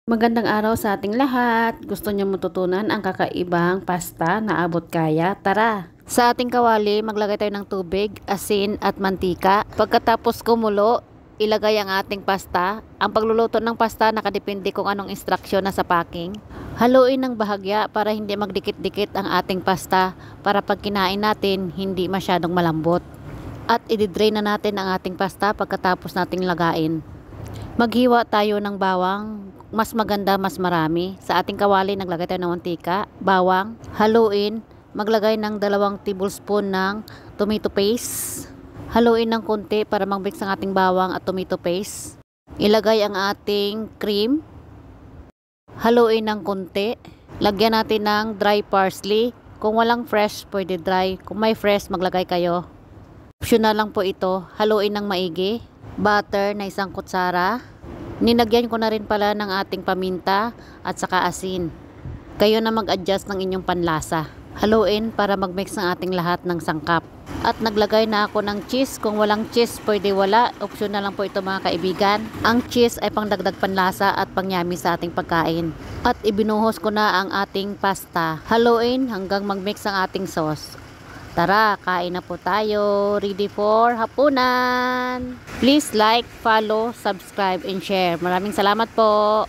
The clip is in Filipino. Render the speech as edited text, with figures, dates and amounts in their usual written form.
Magandang araw sa ating lahat. Gusto niyo matutunan ang kakaibang pasta na abot kaya? Tara! Sa ating kawali, maglagay tayo ng tubig, asin at mantika. Pagkatapos kumulo, ilagay ang ating pasta. Ang pagluluto ng pasta nakadepende kung anong instruksyon na sa packing. Haluin ng bahagya para hindi magdikit-dikit ang ating pasta para pag kinain natin, hindi masyadong malambot. At i-drain na natin ang ating pasta pagkatapos nating lagain. Maghiwa tayo ng bawang, mas maganda, mas marami. Sa ating kawali, naglagay tayo ng mantika, bawang, haluin, maglagay ng 2 tablespoon ng tomato paste. Haluin ng konti para mag-mix ang ating bawang at tomato paste. Ilagay ang ating cream. Haluin ng konti. Lagyan natin ng dry parsley. Kung walang fresh, pwede dry. Kung may fresh, maglagay kayo. Optional lang po ito. Haluin ng maigi. Butter na 1 kutsara. Ninagyan ko na rin pala ng ating paminta at saka asin. Kayo na mag-adjust ng inyong panlasa. Haluin para mag-mix ng ating lahat ng sangkap. At naglagay na ako ng cheese. Kung walang cheese, pwede wala. Optional lang po ito mga kaibigan. Ang cheese ay pangdagdag panlasa at pangyami sa ating pagkain. At ibinuhos ko na ang ating pasta. Haluin hanggang mag-mix ang ating sauce. Tara, kain na po tayo. Ready for hapunan. Please like, follow, subscribe, and share. Maraming salamat po.